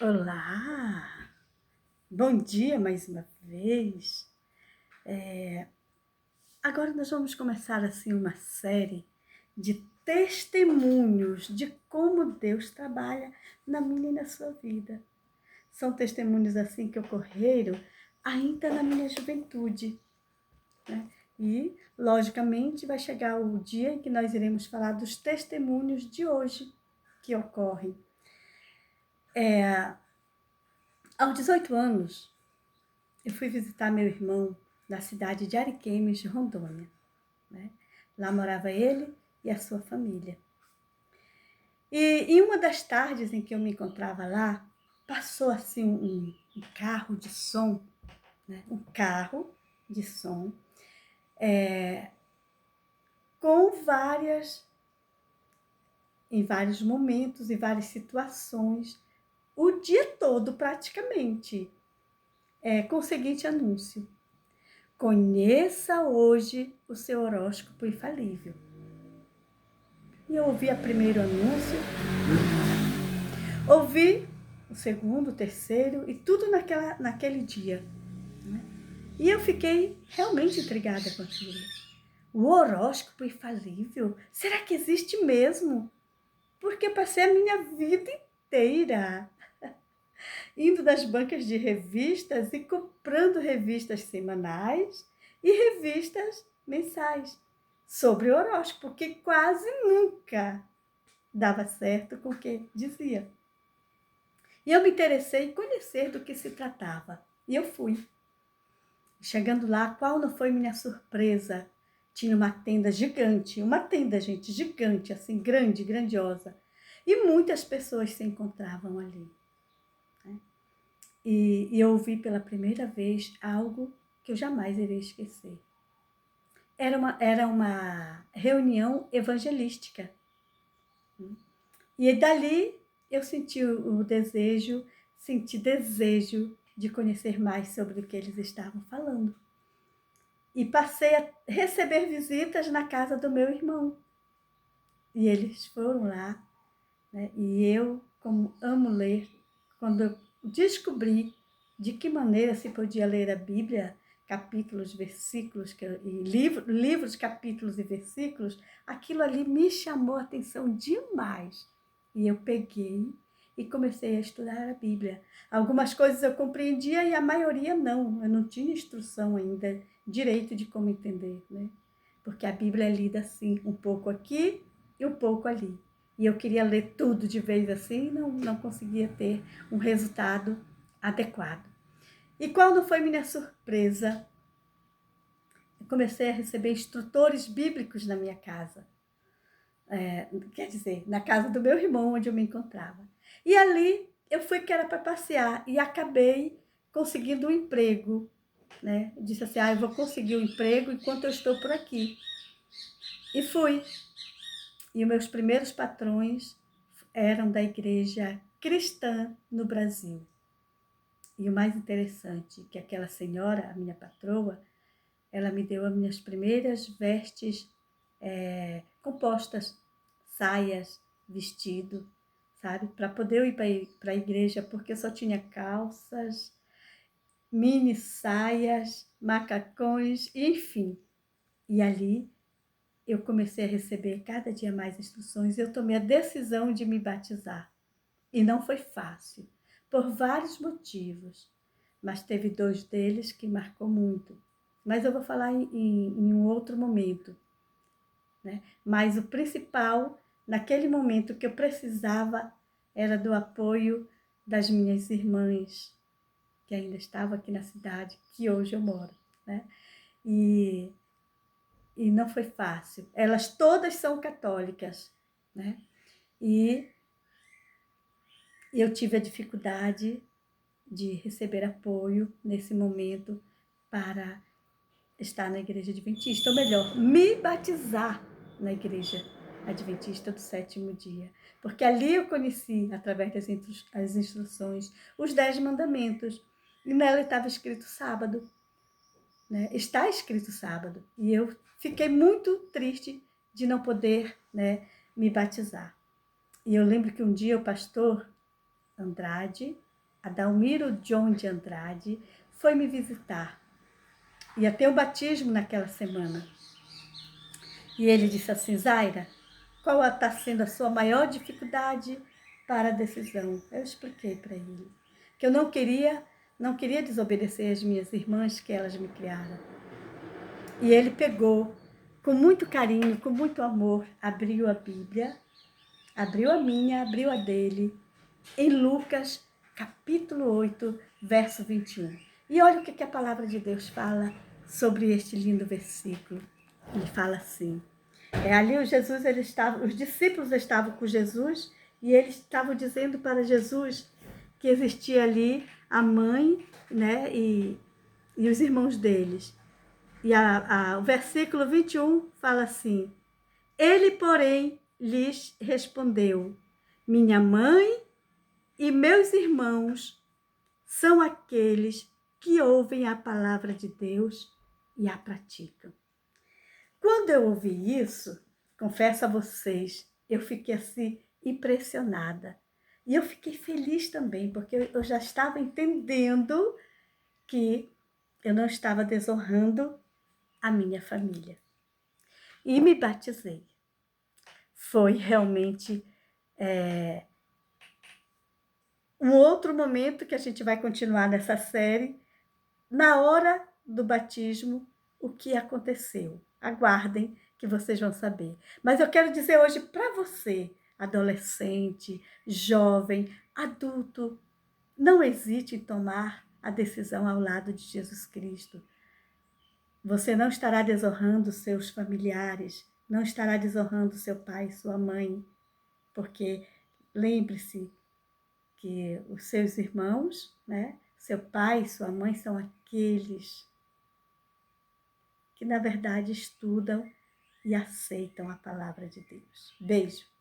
Olá, bom dia mais uma vez. Agora nós vamos começar assim uma série de testemunhos de como Deus trabalha na minha e na sua vida. São testemunhos assim que ocorreram ainda na minha juventude, né? E, logicamente, vai chegar o dia em que nós iremos falar dos testemunhos de hoje que ocorrem. Aos 18 anos, eu fui visitar meu irmão na cidade de Ariquemes, de Rondônia, né? Lá morava ele e a sua família. E em uma das tardes em que eu me encontrava lá, passou assim um carro de som, né? Um carro de som, com em vários momentos e várias situações, o dia todo praticamente, com o seguinte anúncio: conheça hoje o seu horóscopo infalível. E eu ouvi o primeiro anúncio, ouvi o segundo, o terceiro e tudo naquele dia, né? E eu fiquei realmente intrigada com aquilo. O horóscopo infalível? Será que existe mesmo? Porque passei a minha vida inteira indo nas bancas de revistas e comprando revistas semanais e revistas mensais sobre horóscopo, que quase nunca dava certo com o que dizia. E eu me interessei em conhecer do que se tratava. E eu fui. Chegando lá, qual não foi minha surpresa? Tinha uma tenda gigante, uma tenda, gente, gigante, assim, grande, grandiosa. E muitas pessoas se encontravam ali, né? E eu ouvi pela primeira vez algo que eu jamais irei esquecer. Era uma reunião evangelística. E dali eu senti desejo de conhecer mais sobre o que eles estavam falando. E passei a receber visitas na casa do meu irmão. E eles foram lá, né? E eu, como amo ler, quando eu descobri de que maneira se podia ler a Bíblia, capítulos, versículos, livros, capítulos e versículos, aquilo ali me chamou a atenção demais. E eu peguei e comecei a estudar a Bíblia. Algumas coisas eu compreendia e a maioria não. Eu não tinha instrução ainda direito de como entender, né? Porque a Bíblia é lida assim, um pouco aqui e um pouco ali. E eu queria ler tudo de vez assim e não conseguia ter um resultado adequado. E qual não foi minha surpresa? Eu comecei a receber instrutores bíblicos na minha casa. Quer dizer, na casa do meu irmão, onde eu me encontrava. E ali eu fui que era para passear e acabei conseguindo um emprego, né? Eu disse assim, eu vou conseguir um emprego enquanto eu estou por aqui. E fui. E os meus primeiros patrões eram da igreja cristã no Brasil. E o mais interessante, que aquela senhora, a minha patroa, ela me deu as minhas primeiras vestes compostas, saias, vestido, sabe? Para poder eu ir para a igreja, porque eu só tinha calças, mini saias, macacões, enfim. E ali eu comecei a receber cada dia mais instruções e eu tomei a decisão de me batizar. E não foi fácil, por vários motivos, mas teve 2 deles que marcou muito. Mas eu vou falar em um outro momento, né? Mas o principal, naquele momento que eu precisava, era do apoio das minhas irmãs, que ainda estavam aqui na cidade, que hoje eu moro, né? E não foi fácil. Elas todas são católicas, né? E eu tive a dificuldade de receber apoio nesse momento para estar na igreja adventista, ou melhor, me batizar na igreja adventista do 7º dia. Porque ali eu conheci, através das instruções, os 10 mandamentos. E nela estava escrito sábado, né? Está escrito sábado. E eu fiquei muito triste de não poder, me batizar. E eu lembro que um dia o pastor Andrade, Adalmiro John de Andrade, foi me visitar. Ia ter o batismo naquela semana. E ele disse assim: Zaira, qual está sendo a sua maior dificuldade para a decisão? Eu expliquei para ele que eu não queria desobedecer as minhas irmãs, que elas me criaram. E ele pegou, com muito carinho, com muito amor, abriu a Bíblia, abriu a minha, abriu a dele, em Lucas, capítulo 8, verso 21. E olha o que a palavra de Deus fala sobre este lindo versículo. Ele fala assim: ali os discípulos estavam com Jesus e eles estavam dizendo para Jesus que existia ali a mãe, né, e os irmãos deles. E o versículo 21 fala assim: ele, porém, lhes respondeu: minha mãe e meus irmãos são aqueles que ouvem a palavra de Deus e a praticam. Quando eu ouvi isso, confesso a vocês, eu fiquei assim impressionada. E eu fiquei feliz também, porque eu já estava entendendo que eu não estava desonrando a minha família. E me batizei. Foi realmente um outro momento que a gente vai continuar nessa série. Na hora do batismo, o que aconteceu? Aguardem que vocês vão saber. Mas eu quero dizer hoje para você, adolescente, jovem, adulto, não hesite em tomar a decisão ao lado de Jesus Cristo. Você não estará desonrando seus familiares, não estará desonrando seu pai, sua mãe, porque lembre-se que os seus irmãos, né, seu pai, sua mãe são aqueles que, na verdade, estudam e aceitam a palavra de Deus. Beijo!